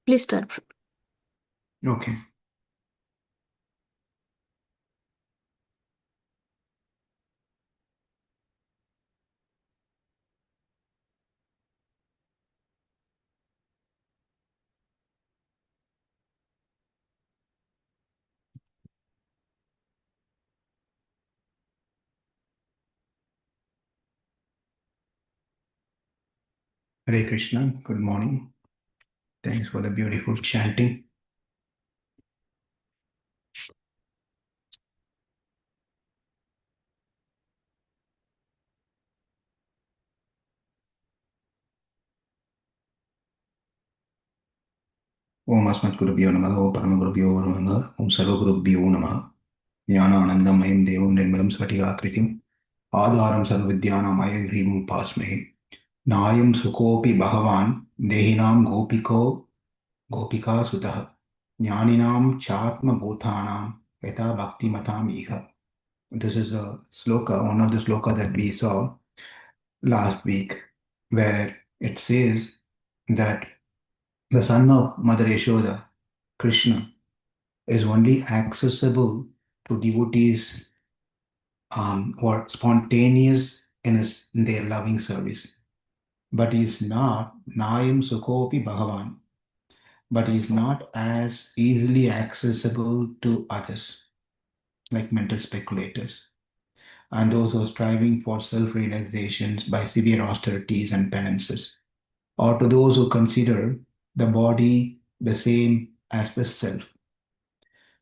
Please start. Okay. Hare Krishna, good morning. Thanks for the beautiful chanting. Om Asmatgurubhyo Namaha, Om Paramagurubhyo Namaha, Om Sarvagurubhyo Namaha. Jnana Mayam Devam Nirmalam Spatikakritim Ādhāram Sarvavidyanam Ayagrivam Pasmehi Nāyam Sukopi Bhagavan Dehinam Gopika Sutaha Jnaninam Chatma Bhutanam Yata Bhakti Matam Iha. This is a sloka, one of the sloka that we saw last week, where it says that the son of Mother Yaśodā, Kṛṣṇa, is only accessible to devotees who are spontaneous in their loving service. But he is not Nayam Sukopi Bhagavan, but he is not as easily accessible to others, like mental speculators, and those who are striving for self-realizations by severe austerities and penances, or to those who consider the body the same as the self.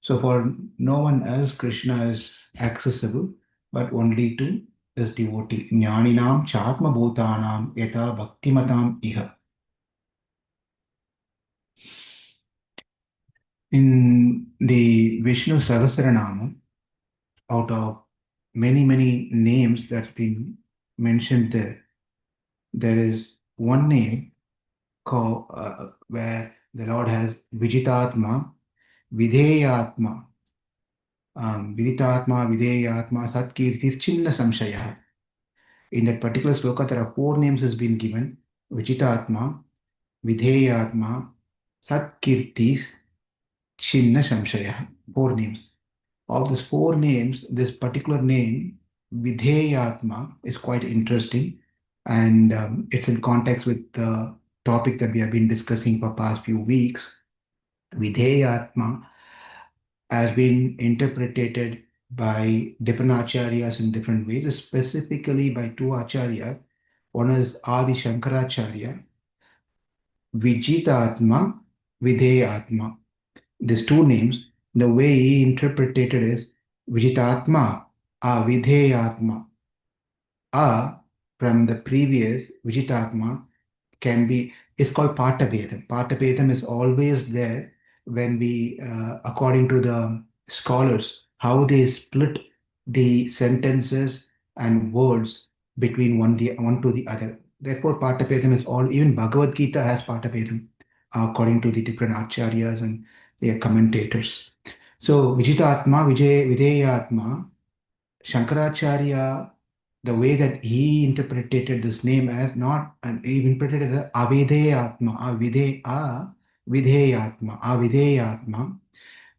So for no one else, Krishna is accessible, but only to this devotee. Jnaninam chatma bhutanam yata bhaktimatam iha. In the Vishnu Sahasranama, out of many, many names that's been mentioned there, there is one name called where the Lord has Vijitatma, Vedheyatma, Viditatma, Vedheyatma, Satkirtis, Chinna Samshaya. In that particular sloka, there are four names has been given: Vijitatma, Vedheyatma, Satkirtis, Chinna Samshaya. Four names. Of these four names, this particular name, Vedheyatma, is quite interesting, and it's in context with the topic that we have been discussing for past few weeks. Vedheyatma has been interpreted by different acharyas in different ways, specifically by two acharyas. One is Adi Śaṅkarācārya, Vijitatma, Vedheyatma. These two names, the way he interpreted is Vijitatma, Avidheyatma. A from the previous Vijitatma can be, it's called Pāṭabhedam. Pāṭabhedam is always there when we, according to the scholars, how they split the sentences and words between one to the other. Therefore, Pāṭabhedam is all, even Bhagavad Gita has Pāṭabhedam, according to the different acharyas and their commentators. So, Vijitatma, Videyatma, Śaṅkarācārya, the way that he interpreted this name as not, and he interpreted it as Avidheyatma, Avidheyatma,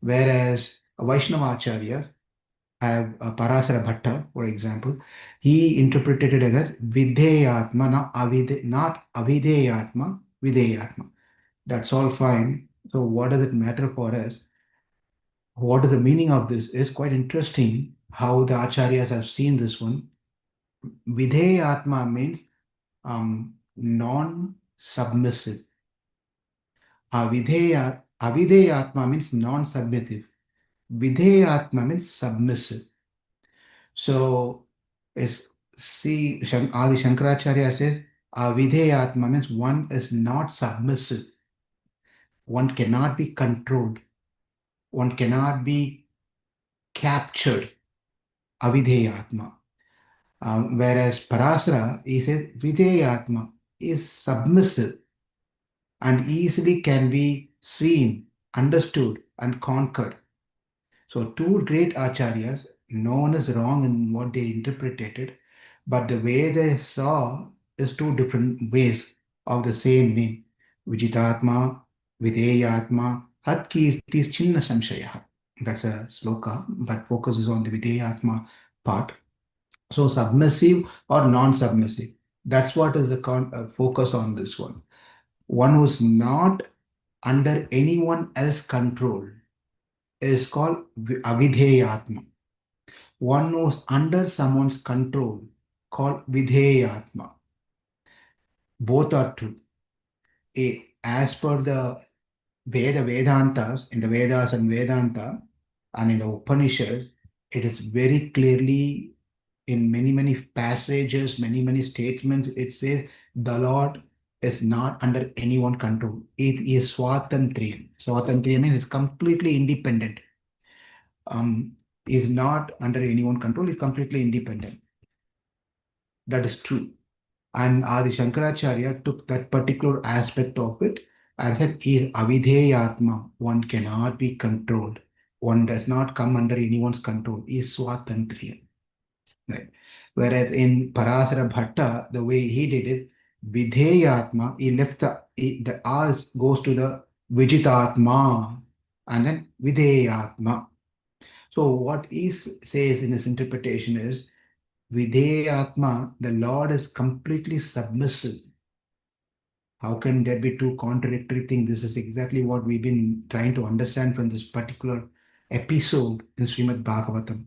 whereas Vaishnava Acharya have Parāśara Bhaṭṭa, for example, he interpreted it as Vedheyatma, not Avidheyatma, Vedheyatma. That's all fine. So what does it matter for us? What is the meaning of this is quite interesting how the acharyas have seen this one. Vedheyatma means non-submissive. Avidheyatma means non-submissive. Vidheyatma means submissive. So, see, Adi Śaṅkarācārya says, Avidheyatma means one is not submissive. One cannot be controlled. One cannot be captured. Avidheyatma. Whereas Parāśara, he says, Vedheyatma is submissive and easily can be seen, understood, and conquered. So, two great acharyas, no one is wrong in what they interpreted, but the way they saw is two different ways of the same name. Vijitatma Vedheyatma Hat Kirtis Chinna Samshaya. That's a sloka, but focuses on the Vedheyatma part. So submissive or non-submissive. That's what is the focus on this one. One who's not under anyone else's control is called avidheyatma. One who's under someone's control called vidheyatma. Both are true. As per the Vedantas, in the Vedas and Vedanta, and in the Upanishads, it is very clearly in many passages, many statements, it says the Lord is not under anyone control. It is Swatantriyam. Swatantriyam means it's completely independent. Is not under anyone control, is completely independent. That is true. And Adi Śaṅkarācārya took that particular aspect of it and said, is avidheyatma. One cannot be controlled. One does not come under anyone's control. Is swatantriya. Right. Whereas in Parāśara Bhaṭṭa, the way he did it, Vedheyatma, he left the as goes to the Vijitātma and then Vedheyatma. So what he says in his interpretation is Vedheyatma, the Lord is completely submissive. How can there be two contradictory things? This is exactly what we've been trying to understand from this particular episode in Srimad Bhagavatam.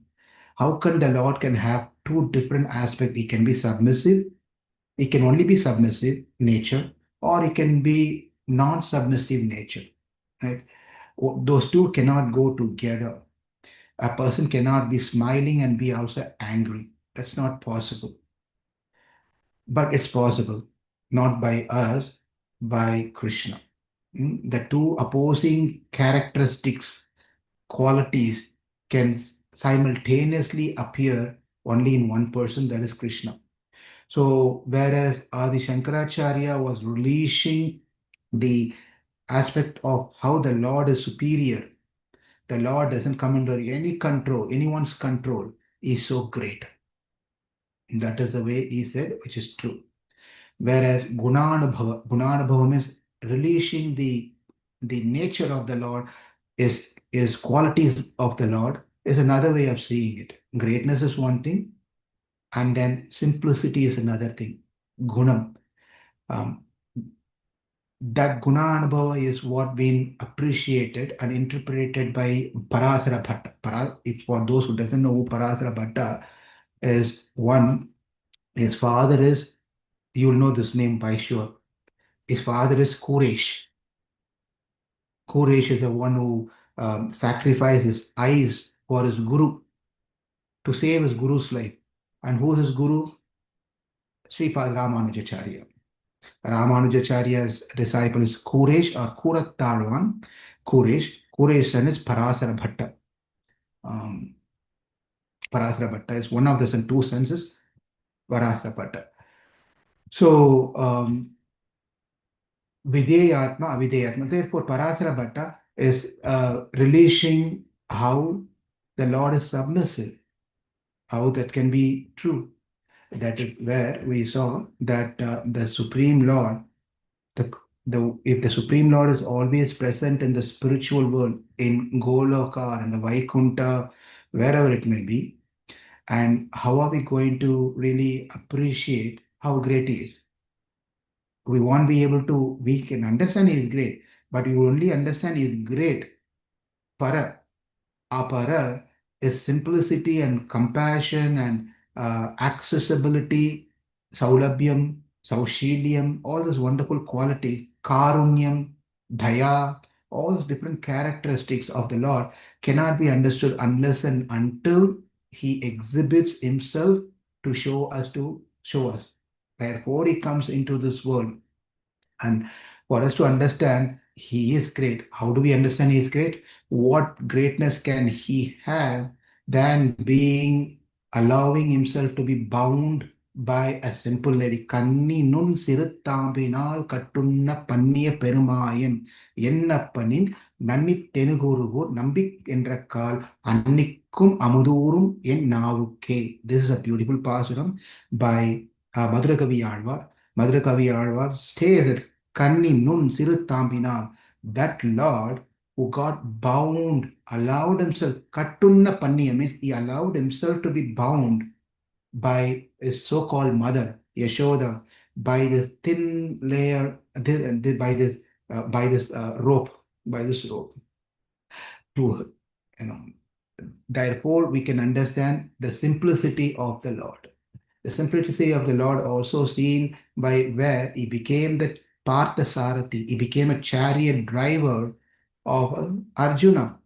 How can the Lord can have two different aspects? He can be submissive, he can only be submissive nature, or he can be non-submissive nature. Right? Those two cannot go together. A person cannot be smiling and be also angry. That's not possible. But it's possible, not by us, by Kṛṣṇa. The two opposing characteristics, qualities can simultaneously appear only in one person, that is Kṛṣṇa. So, whereas Adi Śaṅkarācārya was releasing the aspect of how the Lord is superior, the Lord doesn't come under any control, anyone's control, is so great. That is the way he said, which is true. Whereas Gunanubhava means releasing the nature of the Lord is qualities of the Lord is another way of seeing it. Greatness is one thing, and then simplicity is another thing. Gunam. That Gunanubhava is what been appreciated and interpreted by Parāśara Bhaṭṭa. If for those who doesn't know who Parāśara Bhaṭṭa is, one, his father is, you'll know this name by sure. His father is Quraysh. Quraysh is the one who sacrificed his eyes for his guru to save his guru's life. And who is his guru? Sripad Ramanujacharya. Ramanujacharya's disciple is Quraysh or Kurattalvan. Quraysh's son is Parāśara Bhaṭṭa. Parāśara Bhaṭṭa is one of the two sons is Parāśara Bhaṭṭa. So, Vedheyatma, Avidheyatma. Therefore, Parāśara Bhaṭṭa is releasing how the Lord is submissive, how that can be true. That is where we saw that the Supreme Lord, if the Supreme Lord is always present in the spiritual world, in Goloka or in the Vaikunta, wherever it may be, and how are we going to really appreciate how great He is? We won't be able to, we can understand He is great, but we will only understand He is great. Para. Para is simplicity and compassion and accessibility, saulabhyam, saushiliam, all those wonderful qualities, karunyam, daya, all those different characteristics of the Lord cannot be understood unless and until He exhibits Himself to show us. Therefore, He comes into this world. And for us to understand He is great, how do we understand He is great? What greatness can He have than allowing Himself to be bound by a simple lady? Kanninnun siruththaambinal kattunna panniya perumayan ennappanin nannit tenugurugur nambik endrakal annikkum amudoorum en naavukke. This is a beautiful pasaram by Madhurakavi Āḻvār. Madhurakavi Āḻvār states that Kanni nun siruththaambinal, that Lord who got bound, allowed himself, kattunna panniya means he allowed himself to be bound by his so-called mother, Yaśodā, by this thin layer, by this rope, by this rope to, you know. Therefore, we can understand the simplicity of the Lord. The simplicity of the Lord also seen by where he became the Parthasarathi, he became a chariot driver of Arjuna.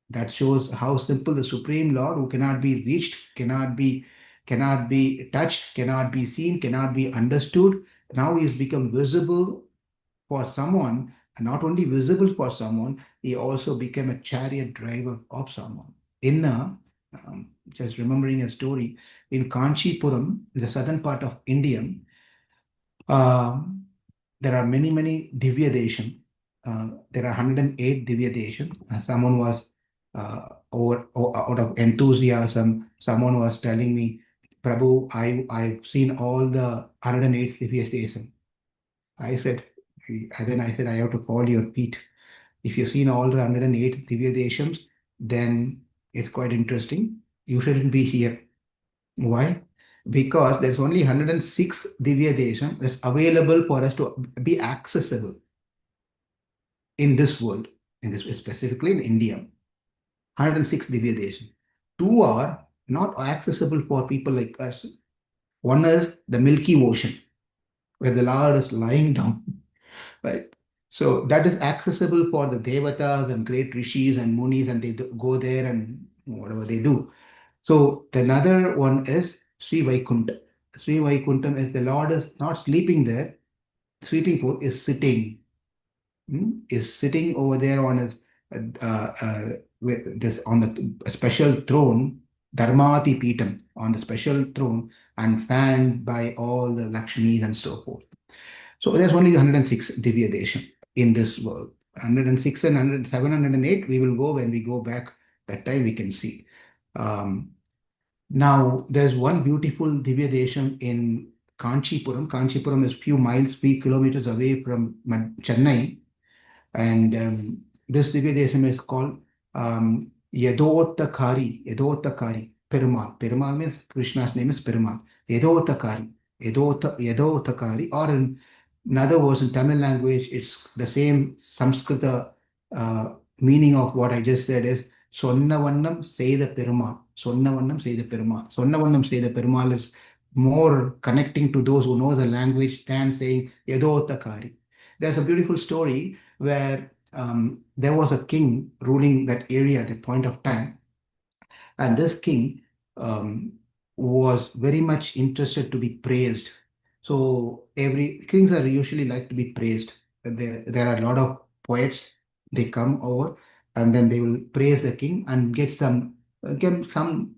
That shows how simple the Supreme Lord, who cannot be reached, cannot be touched, cannot be seen, cannot be understood. Now he has become visible for someone, and not only visible for someone, he also became a chariot driver of someone. In just remembering a story, in Kanchipuram, in the southern part of India, um, there are many Divya Desham. There are 108 Divya Desham. Someone was out of enthusiasm, someone was telling me, Prabhu, I've seen all the 108 Divya Desham. I said, then I said, I have to follow your feet. If you've seen all the 108 Divya Deshams, then it's quite interesting. You shouldn't be here. Why? Because there's only 106 Divya Desham that's available for us to be accessible in this world, in this specifically in India. 106 Divya Desham. Two are not accessible for people like us. One is the Milky Ocean, where the Lord is lying down, right? So that is accessible for the Devatas and great rishis and munis, and they go there and whatever they do. So the another one is Sri Vaikuntham. Sri Vaikuntham is the Lord is not sleeping there. Sweeting pool is sitting, is sitting over there on his with this on the special throne, Dharmati Pitam, on the special throne, and fanned by all the Lakshmis and so forth. So there's only 106 Divya Desham in this world. 106 and 100, 708 we will go when we go back. That time we can see. Now, there's one beautiful Divya Desham in Kanchipuram. Kanchipuram is few miles, few kilometers away from Chennai. And this Divya Desham is called Yadottakari, Perumal. Perumal means Krishna's name is Perumal. Yadottakari, Yadottakari, or in other words, in Tamil language, it's the same Samskrita meaning of what I just said is Sonnavannam Seida Perumal. Sonnavannam Seida Perumal. Sonnavannam Seida Perumal is more connecting to those who know the language than saying Yadottakari. There's a beautiful story where there was a king ruling that area at that point of time, and this king was very much interested to be praised. So every kings are usually like to be praised. There are a lot of poets. They come over and then they will praise the king and get some gifts and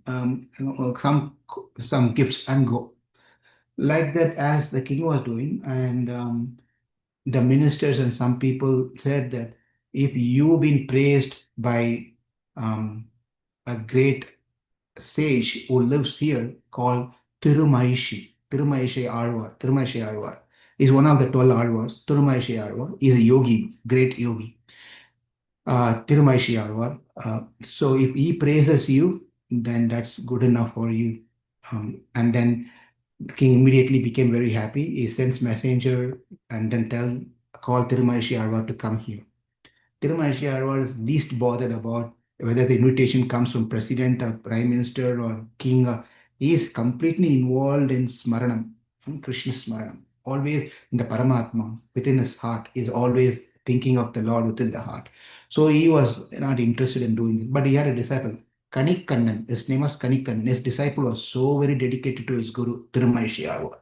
go like that as the king was doing. And the ministers and some people said that if you've been praised by a great sage who lives here called Tirumaishi Āḻvār is one of the 12 Āḻvārs. Tirumaishi Āḻvār is a yogi, great yogi. Tirumaishi Āḻvār. So if he praises you, then that's good enough for you. And then the king immediately became very happy. He sends messenger and then call Tirumaishi Āḻvār to come here. Tirumaishi Āḻvār is least bothered about whether the invitation comes from president or prime minister or king. He is completely involved in Smaranam, in Krishna Smaranam. Always in the Paramatma, within his heart, is always thinking of the Lord within the heart. So he was not interested in doing this, but he had a disciple, Kaṇikannan. His name was Kaṇikannan. His disciple was so very dedicated to his guru, Tirumaishi Āḻvār.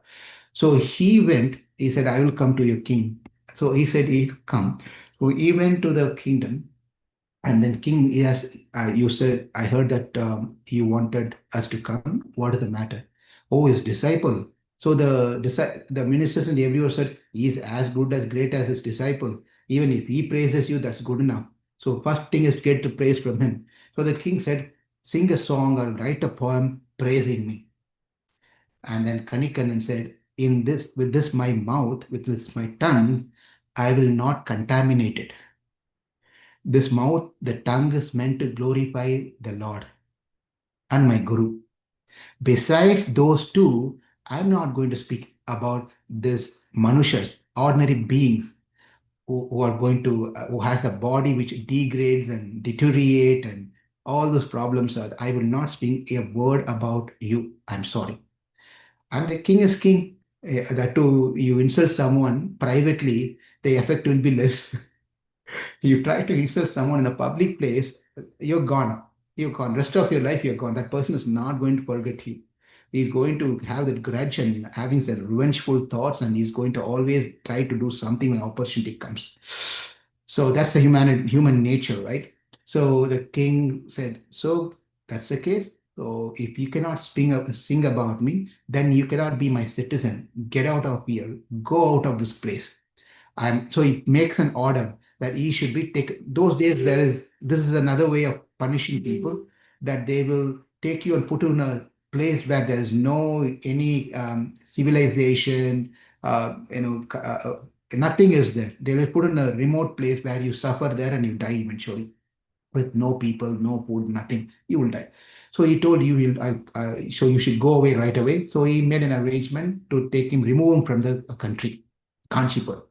So he went, he said, I will come to your king. So he said, he'll come. So he went to the kingdom. And then king, yes, you said, I heard that you wanted us to come. What is the matter? Oh, his disciple. So the ministers and everyone said, he is as good as great as his disciple. Even if he praises you, that's good enough. So first thing is to get the praise from him. So the king said, sing a song or write a poem praising me. And then Kaṇikannan said, with this my mouth, with this my tongue, I will not contaminate it. This mouth, the tongue is meant to glorify the Lord and my Guru. Besides those two, I'm not going to speak about this manushas, ordinary beings who are going to, who has a body which degrades and deteriorate and all those problems. I will not speak a word about you. I'm sorry. And the king is king. That too, you insult someone privately, the effect will be less. You try to insult someone in a public place, you're gone. You're gone. Rest of your life, you're gone. That person is not going to forget you. He's going to have that grudge and having some revengeful thoughts, and he's going to always try to do something when opportunity comes. So that's the human nature, right? So the king said, so that's the case. So if you cannot sing about me, then you cannot be my citizen. Get out of here. Go out of this place. So it makes an order that he should be taken. Those days, this is another way of punishing people, that they will take you and put you in a place where there is no any civilization, nothing is there. They will put in a remote place where you suffer there and you die eventually, with no people, no food, nothing. You will die. So he told you, so you should go away right away. So he made an arrangement to take him, remove him from the country, Kanchipuram.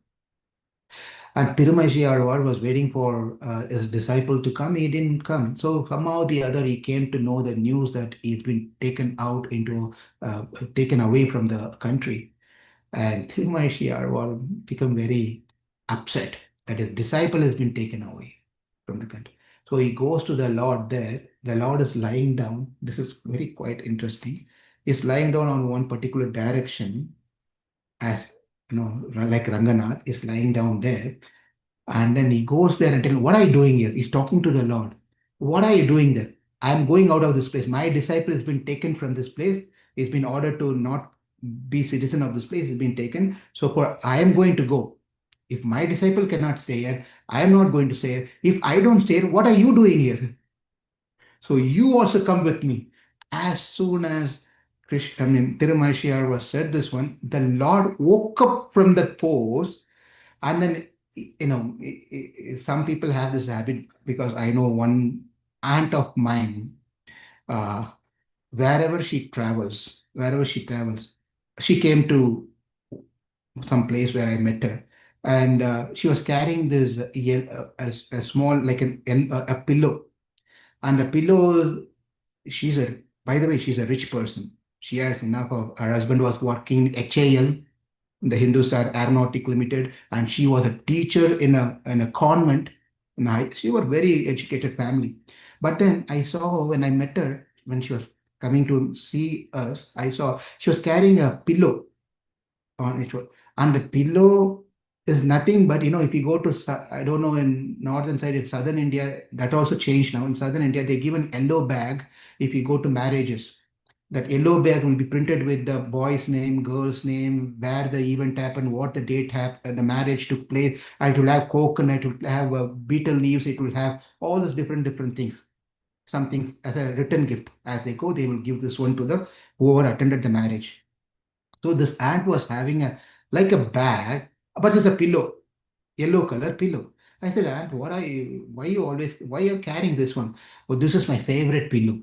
And Tirumaishi Āḻvār was waiting for his disciple to come. He didn't come. So somehow or the other, he came to know the news that he's been taken away from the country. And Tirumaishi Āḻvār became very upset that his disciple has been taken away from the country. So he goes to the Lord there. The Lord is lying down. This is very quite interesting. He's lying down on one particular direction, as like Ranganath is lying down there. And then he goes there and tells, what are you doing here? He's talking to the Lord. What are you doing there? I'm going out of this place. My disciple has been taken from this place. He's been ordered to not be citizen of this place. He's been taken. So I am going to go. If my disciple cannot stay here, I am not going to stay here. If I don't stay here, what are you doing here? So you also come with me. As soon as Tirumaishi Āḻvār said this one, the Lord woke up from that pose, and then, some people have this habit, because I know one aunt of mine, uh, wherever she travels, she came to some place where I met her, and she was carrying this a small, like a pillow, and the pillow. By the way, she's a rich person. She has enough of. Her husband was working HAL, the Hindustan Aeronautic Limited, and she was a teacher in a convent. She was very educated family. But then I saw her when I met her, when she was coming to see us, I saw she was carrying a pillow on it. And the pillow is nothing but, if you go to, I don't know, in northern side, in southern India, that also changed now. In southern India, they give an yellow bag if you go to marriages. That yellow bag will be printed with the boy's name, girl's name, where the event happened, what the date happened, the marriage took place, and it will have coconut, it will have betel leaves, it will have all those different things. Some things as a written gift. As they go, they will give this one to the whoever attended the marriage. So this aunt was having like a bag, but it's a pillow, yellow color pillow. I said, Aunt, why are you carrying this one? Oh, this is my favorite pillow.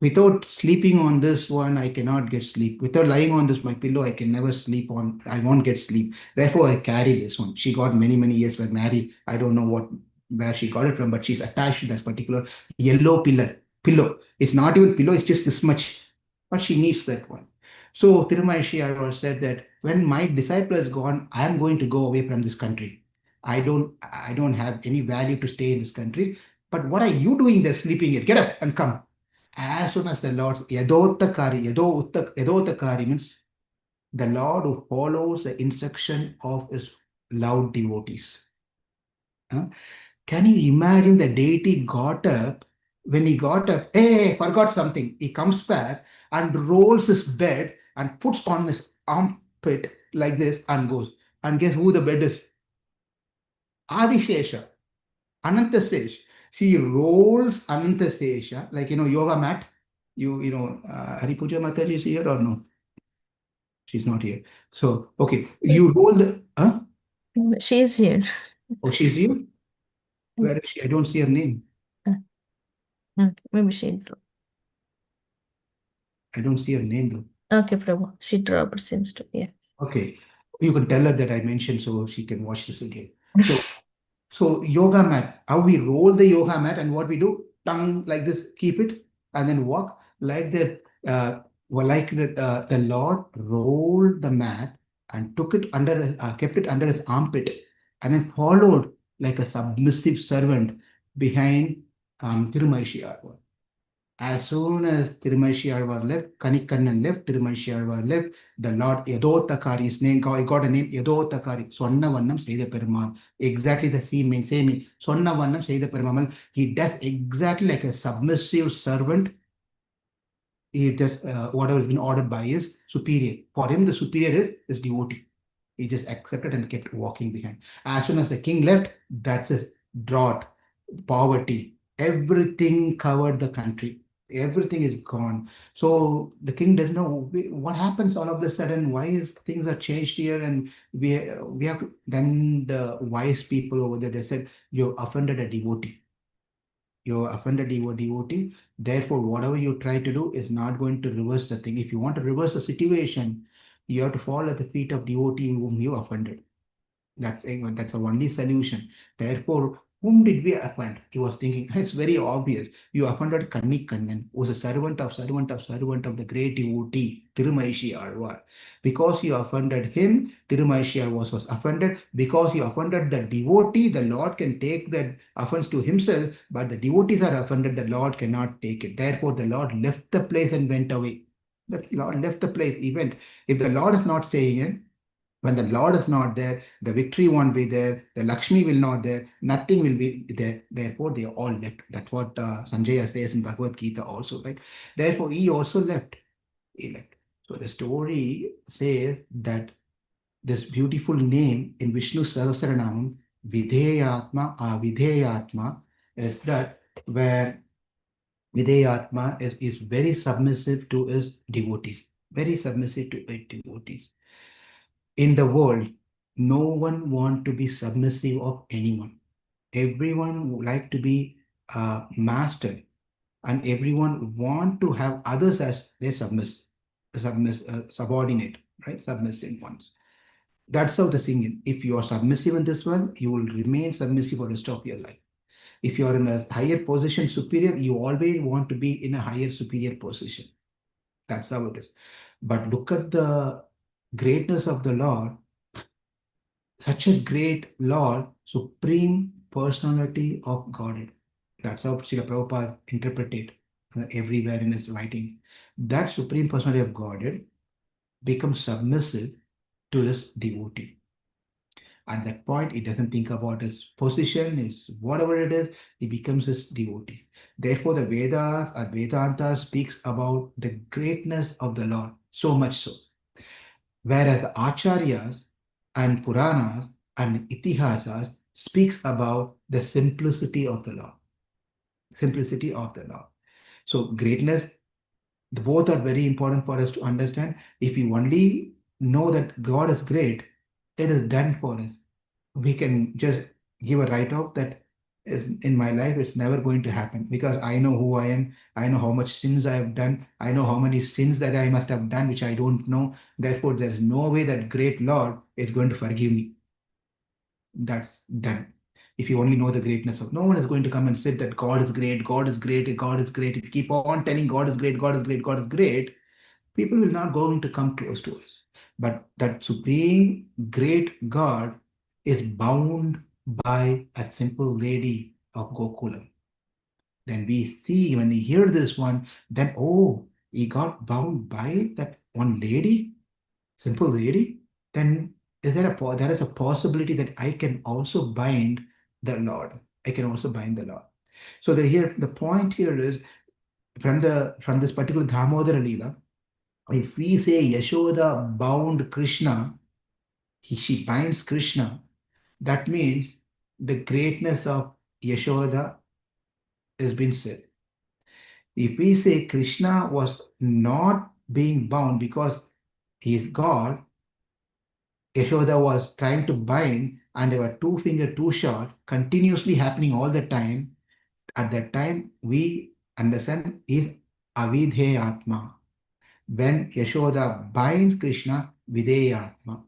Without sleeping on this one, I cannot get sleep. Without lying on this my pillow, I can never sleep on. I won't get sleep. Therefore, I carry this one. She got many years were married. I don't know where she got it from, but she's attached to that particular yellow pillow. It's not even pillow. It's just this much, but she needs that one. So Tirumaishi Āḻvār said that when my disciple is gone, I am going to go away from this country. I don't have any value to stay in this country. But what are you doing there sleeping here? Get up and come. As soon as the Lord, Yadotakari means the Lord who follows the instruction of his loved devotees. Can you imagine the deity got up? When he got up, hey, forgot something. He comes back and rolls his bed and puts on his armpit like this and goes. And guess who the bed is? Adishesha, Anantasesha. She rolls Anantasesha, like, yoga mat. Hari Puja Mataji is here or no? She's not here. So, okay. You roll the, huh? She's here. Oh, she's here? Where is she? I don't see her name. Maybe she dropped. I don't see her name though. Okay, Prabhu. She dropped, seems to be. Yeah. Okay. You can tell her that I mentioned so she can watch this again. So yoga mat, how we roll the yoga mat and what we do, tongue like this, keep it, and then walk like that. The Lord rolled the mat and took it under, kept it under his armpit, and then followed like a submissive servant behind Tirumaishi. As soon as Tirumaishi left, Kaṇikannan left, Tirumaishi left, the Lord Yaśodā, his name, he got a name Yaśodā, Sonna Vannam Seida Perumal. Exactly the same mean, Sonna Vannam Seida Perumal. He does exactly like a submissive servant. He does whatever has been ordered by his superior. For him, the superior is his devotee. He just accepted and kept walking behind. As soon as the king left, that's it. Drought, poverty, everything covered the country. Everything is gone. So the king doesn't know what happens all of a sudden. Why is things are changed here? And we have to. Then the wise people over there, they said, "You offended a devotee. You offended a devotee. Therefore, whatever you try to do is not going to reverse the thing. If you want to reverse the situation, you have to fall at the feet of devotee whom you offended." That's the only solution. Therefore, whom did we offend? He was thinking, it's very obvious. You offended Kaṇikannan, who was a servant of the great devotee, Tirumaishi Āḻvār. Because you offended him, Tirumaishi Āḻvār was offended. Because you offended the devotee, the Lord can take that offense to himself, but the devotees are offended, the Lord cannot take it. Therefore, the Lord left the place and went away. The Lord left the place, he went. If the Lord is not saying it, when the Lord is not there, the victory won't be there, the Lakshmi will not there, nothing will be there. Therefore, they all left. That's what Sanjaya says in Bhagavad Gita also, right? Therefore, he also left. He left. So the story says that this beautiful name in Vishnu Sahasranamam, Vedheyatma, is that where Vedheyatma is very submissive to his devotees, very submissive to his devotees. In the world, no one want to be submissive of anyone. Everyone would like to be master, and everyone want to have others as their subordinate, right? Submissive ones. That's how the thing is. If you are submissive in this world, you will remain submissive for the rest of your life. If you are in a higher position, superior, you always want to be in a higher superior position. That's how it is. But look at the greatness of the Lord. Such a great Lord, Supreme Personality of Godhead. That's how Srila Prabhupada interpreted everywhere in his writing. That Supreme Personality of Godhead becomes submissive to his devotee. At that point, he doesn't think about his position, his whatever it is, he becomes his devotee. Therefore, the Vedas or Vedanta speaks about the greatness of the Lord, so much so. Whereas Acharyas and Puranas and Itihasas speaks about the simplicity of the Lord. Simplicity of the Lord. So greatness, both are very important for us to understand. If we only know that God is great, it is done for us. We can just give a write-off that is in my life, it's never going to happen because I know who I am. I know how much sins I have done. I know how many sins that I must have done, which I don't know. Therefore, there's no way that great Lord is going to forgive me. That's done. If you only know the greatness of, no one is going to come and say that God is great, God is great, God is great. If you keep on telling God is great, God is great, God is great, people will not going to come close to us. But that supreme great God is bound by a simple lady of Gokulam. Then we see, when we hear this one, then oh, he got bound by that one lady, simple lady. Then there is a possibility that I can also bind the Lord. I can also bind the Lord. So the point here is from this particular Dhamodara Leela, if we say Yaśodā bound Kṛṣṇa, she binds Kṛṣṇa, that means the greatness of Yaśodā has been said. If we say Kṛṣṇa was not being bound because he is God, Yaśodā was trying to bind and they were two finger too short, continuously happening all the time. At that time, we understand is Avidheyatma. When Yaśodā binds Krishna, Vidheyatma.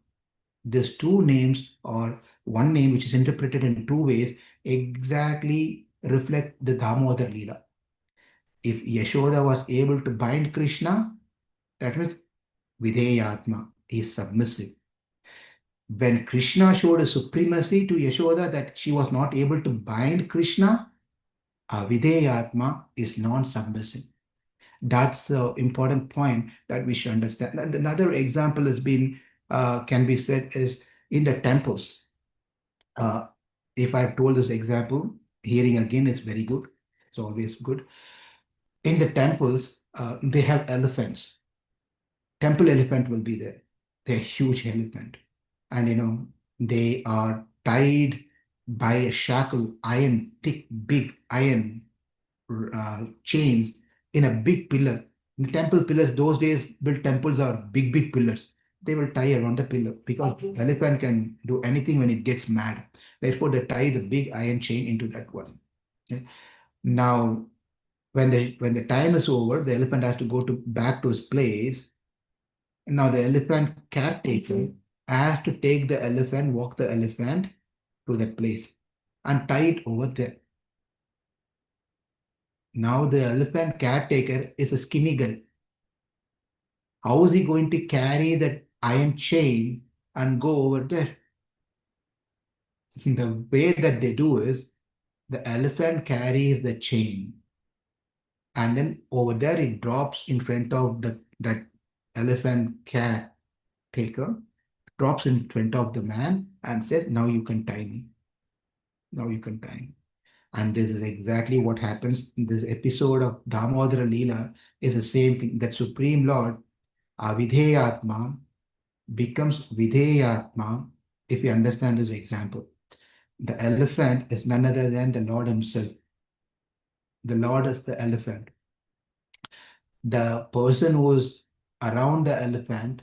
These two names, or one name which is interpreted in two ways, exactly reflect the Damodar Leela. If Yaśodā was able to bind Krishna, that means Vidheyatma is submissive. When Krishna showed a supremacy to Yaśodā that she was not able to bind Krishna, Vidheyatma is non-submissive. That's the important point that we should understand. And another example can be said is in the temples. If I've told this example, hearing again is very good. It's always good. In the temples, they have elephants. Temple elephant will be there. They're huge elephant. And they are tied by a shackle, iron, thick, big iron chains in a big pillar. The temple pillars, those days built temples are big, big pillars. They will tie around the pillar because elephant can do anything when it gets mad. Therefore, they tie the big iron chain into that one. Okay? Now, when the time is over, the elephant has to go back to his place. Now, the elephant caretaker has to take the elephant, walk the elephant to that place and tie it over there. Now the elephant caretaker is a skinny guy. How is he going to carry that iron chain and go over there? The way that they do is the elephant carries the chain and then over there it drops in front of that elephant caretaker, drops in front of the man and says, now you can tie me. Now you can tie me. And this is exactly what happens. This episode of Damodara Leela is the same thing. That Supreme Lord, Avidheyatma, becomes Vidheyatma if you understand this example. The elephant is none other than the Lord himself. The Lord is the elephant. The person who is around the elephant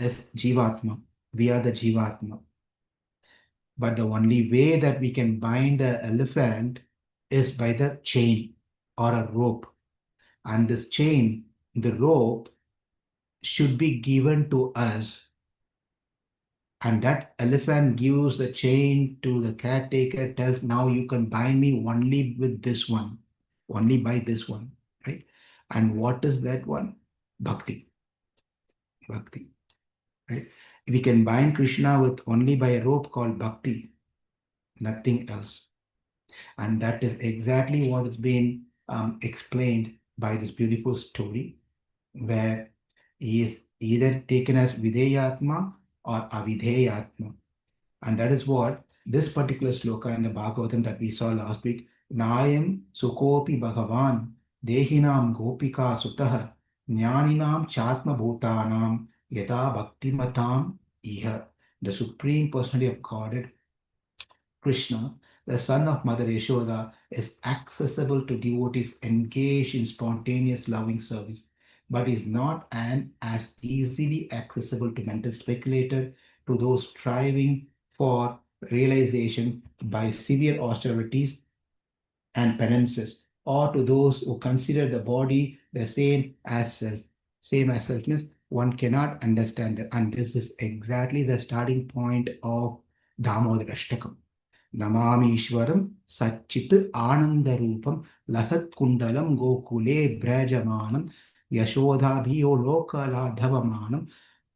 is Jivatma. We are the Jivatma. But the only way that we can bind the elephant is by the chain or a rope. And this chain, the rope, should be given to us. And that elephant gives the chain to the caretaker, tells, now you can bind me only with this one, only by this one, right? And what is that one? Bhakti. Bhakti, right? We can bind Krishna with only by a rope called bhakti, nothing else. And that is exactly what is being explained by this beautiful story, where he is either taken as Vidheyatma or Avidheyatma. And that is what this particular sloka in the Bhagavatam that we saw last week, Nayam Sukopi Bhagavan, Dehinam Gopika Sutaha, Jnaninam Chatma Bhutanam, Yata Bhaktimatam Iha. The Supreme Personality of Godhead, Krishna, the son of Mother Yaśodā, is accessible to devotees engaged in spontaneous loving service, but is not as easily accessible to mental speculator, to those striving for realization by severe austerities and penances, or to those who consider the body the same as self. Same as self means one cannot understand that. And this is exactly the starting point of Damodara Ashtakam. Namamishwaram Satchit Anandarupam Lasat Kundalam Gokule Brajamanam Yaśodhabhiyo Lokaladhavamanam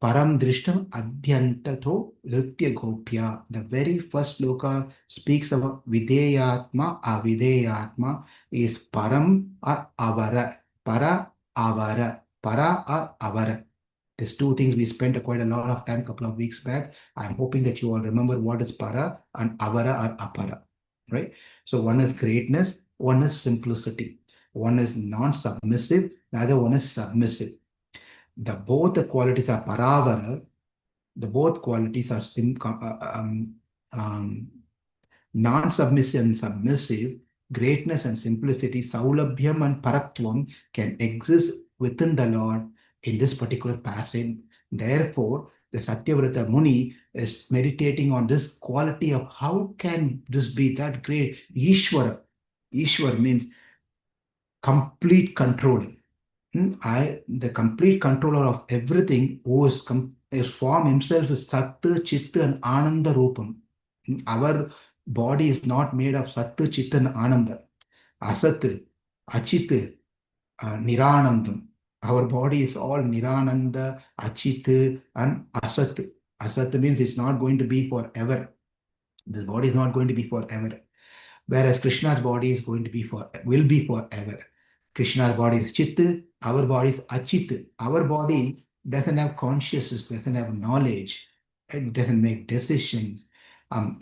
Param Drishtam Adhyantatho Nritya Gopya. The very first sloka speaks about Vidheyatma, Avidheyatma is Param or Avara. Para Avara. Para or Avara. These two things we spent quite a lot of time a couple of weeks back. I'm hoping that you all remember what is para and avara or apara, right? So one is greatness, one is simplicity, one is non-submissive, neither one is submissive. Both the qualities are paravara. The both qualities are non-submissive and submissive. Greatness and simplicity, saulabhyam and paratvam can exist within the Lord in this particular passage. Therefore, the Satyavrata Muni is meditating on this quality of how can this be that great Ishvara. Ishvara means complete control. The complete controller of everything, who is form himself is Sattva, Chitta and Ananda Rupam. Our body is not made of Sattva, Chitta and Ananda. Asat, Achit, Niranandam. Our body is all Nirananda, Achit and Asat. Asat means it's not going to be forever. This body is not going to be forever. Whereas Krishna's body is going to be will be forever. Krishna's body is Chit, our body is Achit. Our body doesn't have consciousness, doesn't have knowledge, it doesn't make decisions.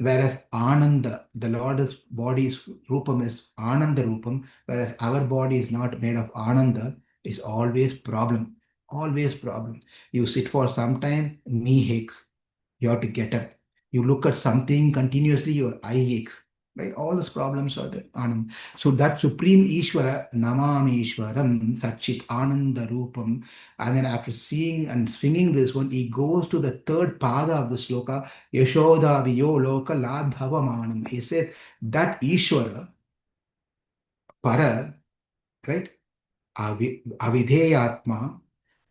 Whereas Ananda, the Lord's body's Rupam is Ananda Rupam, whereas our body is not made of Ananda, is always problem. Always problem. You sit for some time, knee aches, you have to get up. You look at something continuously, your eye aches. Right? All those problems are there. Anand. So that Supreme Ishvara, Namami Ishwaram, Satchit Ananda Rupam. And then after seeing and swinging this one, he goes to the third pada of the sloka, Yaśodā Viyo Loka Ladhavamanam. He says that Ishvara, Para, right? Avidheyatma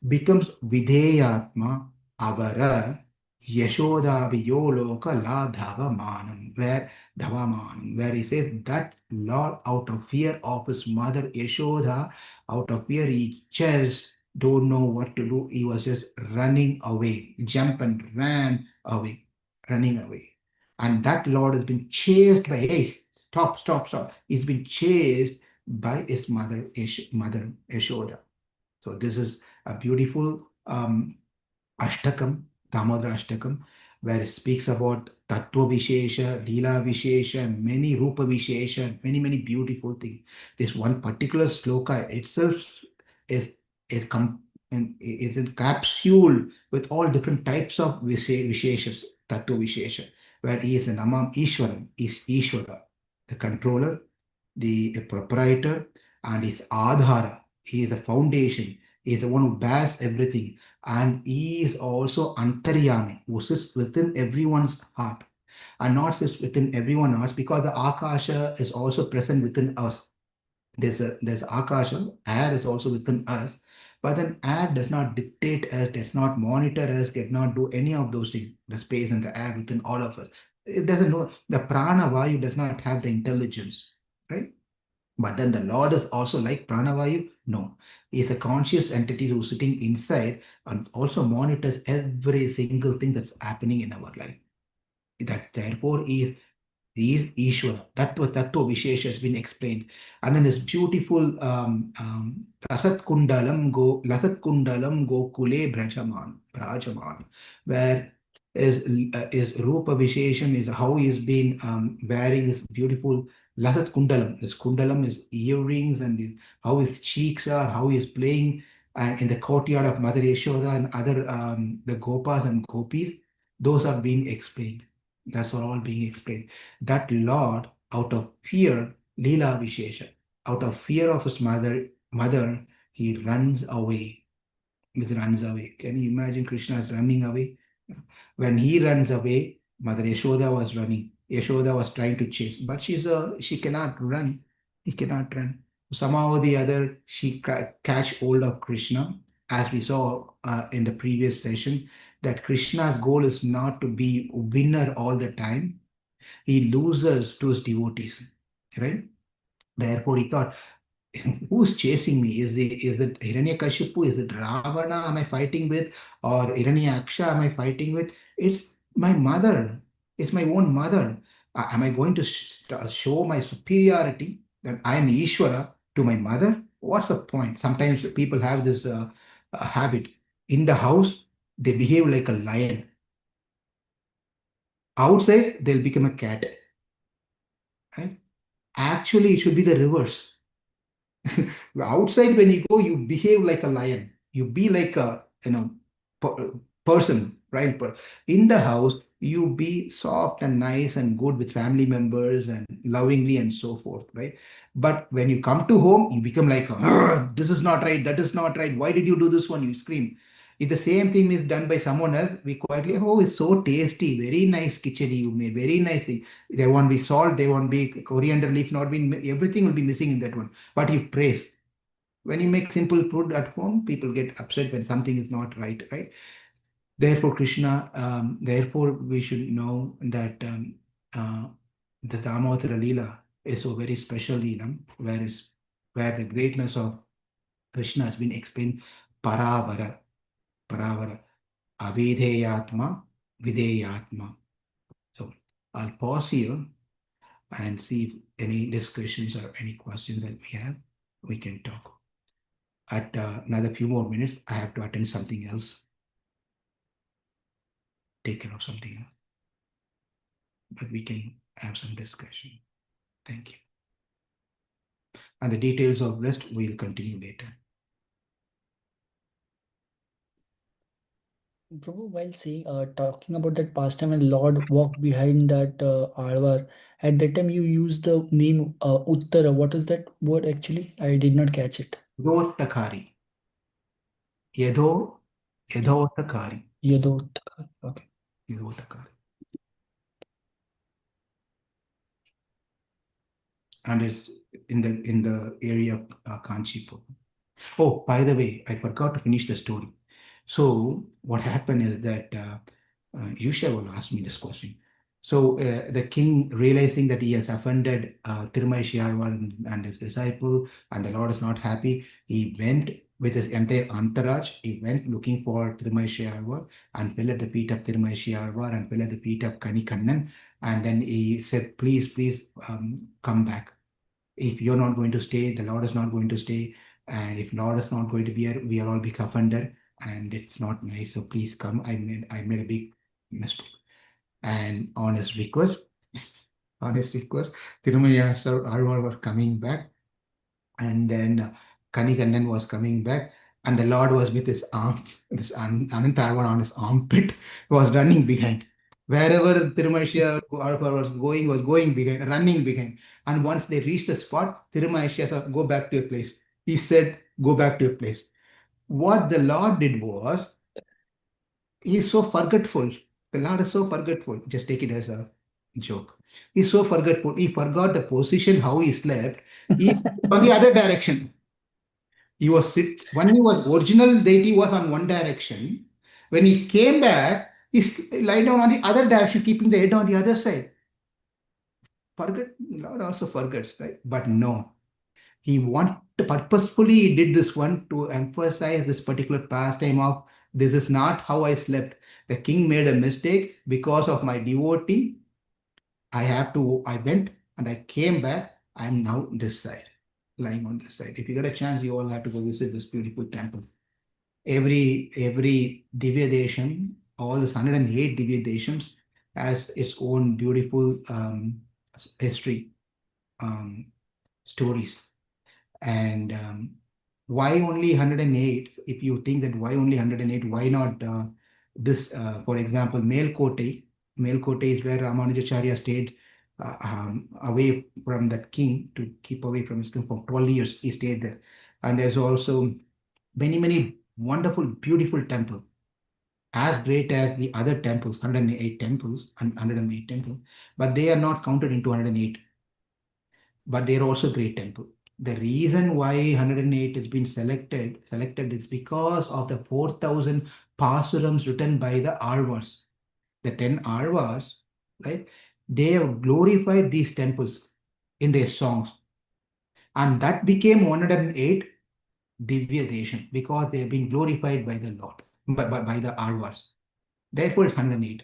becomes Vidheyatma, Avara, Yaśodā Viyoloka La Dhavamanam, where he says that Lord, out of fear of his mother Yaśodā, out of fear he just don't know what to do. He was just running away, jump and ran away, running away. And that Lord has been chased by, hey, stop, stop, stop. He's been chased by his mother Yaśodā. So this is a beautiful Ashtakam, Damodara Ashtakam, where it speaks about Tattva Vishesha, Leela Vishesha, and many Rupa Vishesha, and many, many beautiful things. This one particular sloka itself is encapsulated with all different types of Visheshas, Tattva Vishesha, where he is the Namam Ishwaram, is Ishwara, the controller, the proprietor, and his Adhara. He is the foundation. He is the one who bears everything. And he is also Antaryami, who sits within everyone's heart. And not sits within everyone's heart, because the Akasha is also present within us. There's Akasha, air is also within us. But then air does not dictate us, does not monitor us, does not do any of those things. The space and the air within all of us. It doesn't know. The prana vayu does not have the intelligence, right? But then the Lord is also like Pranavayu? No. He is a conscious entity who's sitting inside and also monitors every single thing that's happening in our life. That therefore is Ishvara. Tattva Vishesha has been explained. And then this beautiful Lasat Kundalam Gokule Brajaman, where is Rupa Vishesham, is how he has been wearing this beautiful Lasat Kundalam. This Kundalam is earrings, and how his cheeks are, how he is playing in the courtyard of Mother Yaśodā and other the Gopas and Gopis. Those are being explained. That's all being explained. That Lord, out of fear, Leela Vishesha, out of fear of his mother, he runs away. He runs away. Can you imagine Krishna is running away? When he runs away, Mother Yaśodā was running. Yaśodā was trying to chase, but she cannot run. He cannot run. Somehow or the other, she catch hold of Krishna, as we saw in the previous session, that Krishna's goal is not to be winner all the time. He loses to his devotees, right? Therefore, he thought, who's chasing me? Is it Hiranyakashipu? Is it Ravana am I fighting with? Or Hiranyaksha am I fighting with? It's my mother. It's my own mother. Am I going to show my superiority that I am Ishvara to my mother? What's the point? Sometimes people have this habit. In the house, they behave like a lion. Outside, they'll become a cat. Right? Actually, it should be the reverse. Outside, when you go, you behave like a lion. You be like a person, right? But in the house, you be soft and nice and good with family members and lovingly and so forth, right? But when you come to home, you become like, this is not right, that is not right. Why did you do this one? You scream. If the same thing is done by someone else, we quietly, oh, it's so tasty, very nice khichdi you made, very nice thing. There won't be salt, there won't be coriander leaf, not be, everything will be missing in that one. But you praise. When you make simple food at home, people get upset when something is not right, right? Therefore, Krishna, therefore we should know that the Damodara Leela is so very special Leela, where the greatness of Krishna has been explained. Paravara, Paravara, Avedheyatma, Videyatma. So I'll pause here and see if any discussions or any questions that we have, we can talk. At another few more minutes, I have to attend something else, take care of something else. But we can have some discussion. Thank you. And the details of rest we'll continue later. Prabhu, while saying, talking about that pastime and Lord walked behind that Āḻvār, at that time you used the name Uttara. What is that word actually? I did not catch it. Yodottakari. Yodottakari. Yadottakari. Okay. Yodottakari. And it's in the area of Kanchipuram. Oh, by the way, I forgot to finish the story. So what happened is that Yusha will ask me this question. So the king, realizing that he has offended Tirumaishi and his disciple, and the Lord is not happy, he went with his entire entourage. He went looking for Tirumaishi and fell at the feet of Tirumaishi and fell at the feet of Kaṇikannan. And then he said, please come back. If you're not going to stay, the Lord is not going to stay. And if Lord is not going to be here, we are all big offended. And it's not nice. So please come. I made a big mistake. And on his request, Tirumaishi Āڵvār was coming back. And then Kaṇikannan was coming back. And the Lord was with his arm, this Ananta Āڵvār on his armpit, was running behind. Wherever Tirumaishi Āڵvār was going behind, running behind. And once they reached the spot, Tirumaishi said, go back to your place. He said, go back to your place. What the Lord did was, he is so forgetful. The Lord is so forgetful. Just take it as a joke. He's so forgetful. He forgot the position, how he slept. He on the other direction. He was when he was original deity was on one direction. When he came back, he lied down on the other direction, keeping the head on the other side. Forget, Lord also forgets, right? But no. He purposefully did this one to emphasize this particular pastime of this is not how I slept. The king made a mistake because of my devotee. I went and I came back. I'm now this side, lying on this side. If you get a chance, you all have to go visit this beautiful temple. Every Divya Desham, all this 108 Divya Deshams has its own beautiful history, stories. And why only 108? If you think that why only 108, why not this? For example, Melkote. Melkote is where Ramanujacharya stayed away from that king, to keep away from his king for 12 years. He stayed there. And there's also many wonderful, beautiful temples, as great as the other temples, 108 temples, but they are not counted into 108. But they are also great temple. The reason why 108 has been selected is because of the 4,000 pasurams written by the Āڵvārs. The 10 Āڵvārs, right? They have glorified these temples in their songs. And that became 108 Divya Desham because they have been glorified by the Lord, by the Āڵvārs. Therefore, it's 108.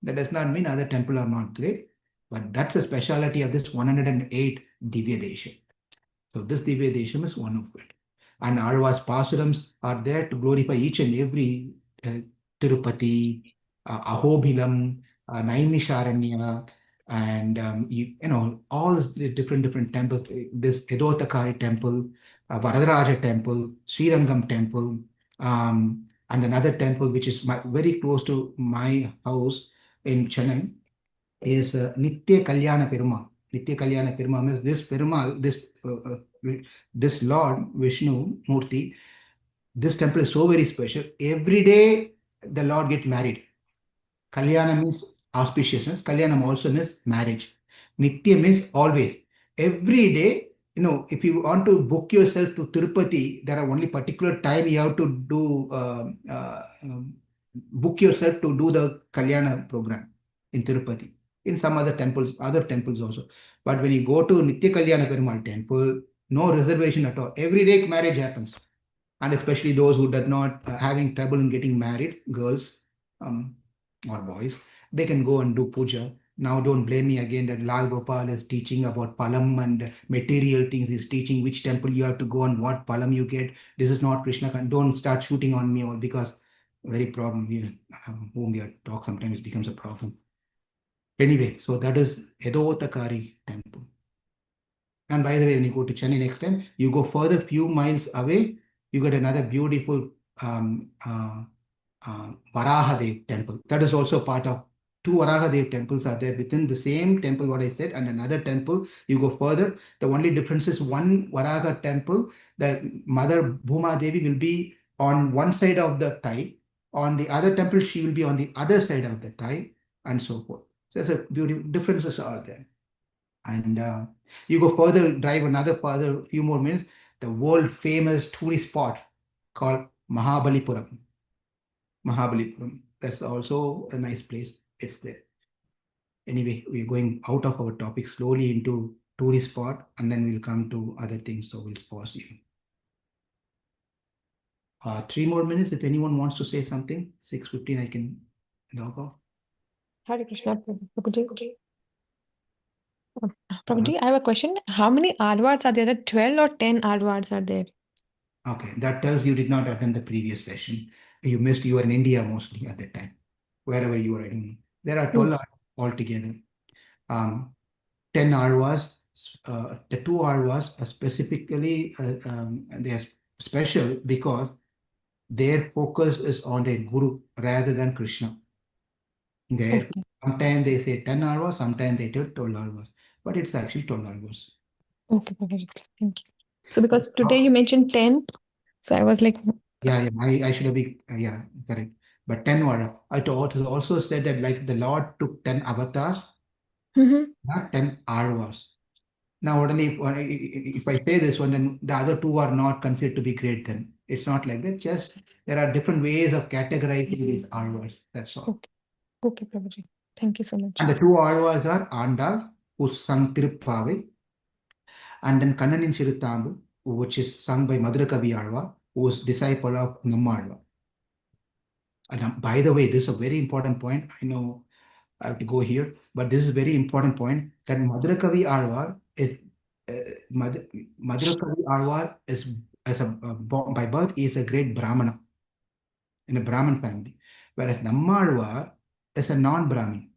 That does not mean other temples are not great, but that's the speciality of this 108 Divya Desham. So this Divya Desham is one of it. And Āڵvār's pasurams are there to glorify each and every Tirupati, Ahobhilam, Naimisharanya, and all the different temples. This Yodottakari temple, Varadaraja temple, Srirangam temple, and another temple which is very close to my house in Chennai is Nitya Kalyana Perumal. Nitya Kalyana Perumal means this Perumal, this Lord Vishnu Murti, this temple is so very special. Every day the Lord gets married. Kalyana means auspiciousness. Kalyanam also means marriage. Nitya means always. Every day, if you want to book yourself to Tirupati, there are only particular time you have to do book yourself to do the Kalyana program in Tirupati. In some other temples also. But when you go to Nitya Kalyana Perumal temple, no reservation at all. Every day marriage happens. And especially those who did not having trouble in getting married, girls or boys, they can go and do puja. Now don't blame me again that Lal Gopal is teaching about palam and material things. He's teaching which temple you have to go and what palam you get. This is not Kṛṣṇa. Don't start shooting on me because very problem. Whom we talk sometimes becomes a problem. Anyway, so that is Vedheyatma temple. And by the way, when you go to Chennai next time, you go further few miles away, you get another beautiful Varahadev temple. That is also part of two Varahadev temples are there within the same temple, what I said, and another temple. You go further. The only difference is one Varaha temple, the Mother Bhuma Devi will be on one side of the thigh. On the other temple, she will be on the other side of the thigh, and so forth. So there's a beautiful differences are there. And you go further, drive further few more minutes, the world famous tourist spot called Mahabalipuram. Mahabalipuram. That's also a nice place. It's there. Anyway, we're going out of our topic slowly into tourist spot, and then we'll come to other things. So we'll pause here. 3 more minutes. If anyone wants to say something, 6:15, I can log off. Hare Krishna, Prabhuji. Prabhuji, I have a question. How many Āḻvārs are there? 12 or 10 Āḻvārs are there? Okay, that tells you did not attend the previous session. You missed, you were in India mostly at that time. Wherever you were, I don't know. There are 12 altogether. 10 Āḻvārs, the 2 Āḻvārs are specifically, they are special because their focus is on their Guru rather than Kṛṣṇa. Okay. Sometimes they say 10 Āḻvārs, sometimes they tell 12 Āḻvārs, but it's actually 12 Āḻvārs. Okay, Prabhuji. Thank you. So because today you mentioned 10, so I was like... Yeah, I should have been, yeah, correct. But 10 were, I also said that like the Lord took 10 avatars, not 10 Āḻvārs. Now, if I say this one, then the other 2 are not considered to be great then. It's not like that. Just there are different ways of categorizing these Āḻvārs. That's all. Okay, Prabhuji. Thank you so much. And the 2 Āڵvārs are Andal, who sung Tiruppavi, and then Kannanin Siruthambu, which is sung by Madhurakavi Āڵvār, who is disciple of Nammalvar. And by the way, this is a very important point. I know I have to go here, but this is a very important point that Madhurakavi Āڵvār is Madhurakavi Āڵvār is by birth is a great Brahmana in a Brahmin family, whereas Nammalvar is a non-Brahmin.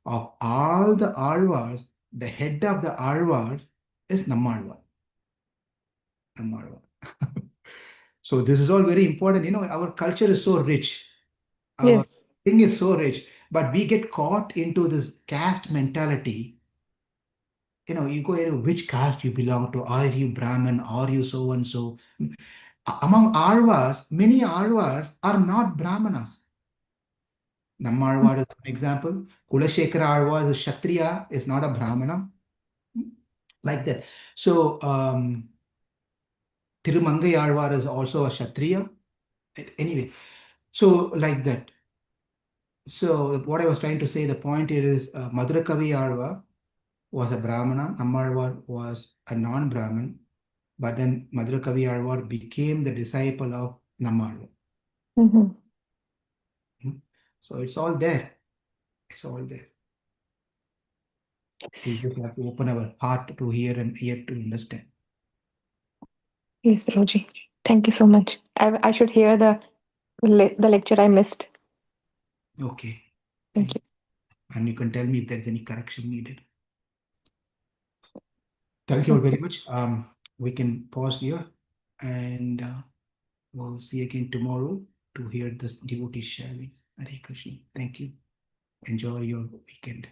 Of all the Āڵvārs, the head of the Āڵvār is Nammalvar. So this is all very important. Our culture is so rich. Our thing is so rich, but we get caught into this caste mentality. You go into which caste you belong to. Are you Brahmin? Are you so and so? Among Āڵvārs, many Āڵvārs are not Brahmanas. Nammalvar is an example. Kulashekara Āڵvār is a Kshatriya, is not a Brahmana. Like that. So, Tirumangai Āڵvār is also a Kshatriya. Anyway, so like that. So, what I was trying to say, the point here is Madhurakavi Āڵvār was a Brahmana, Nammalvar was a non-Brahmin, but then Madhurakavi Āڵvār became the disciple of Nammalvar. So it's all there. It's all there. We just have to open our heart to hear and ear to understand. Yes, Prabhuji. Thank you so much. I should hear the lecture I missed. Okay. Thank you. And you can tell me if there's any correction needed. Thank you all very much. We can pause here and we'll see again tomorrow to hear this devotee sharing. Hare Krishna. Thank you. Enjoy your weekend.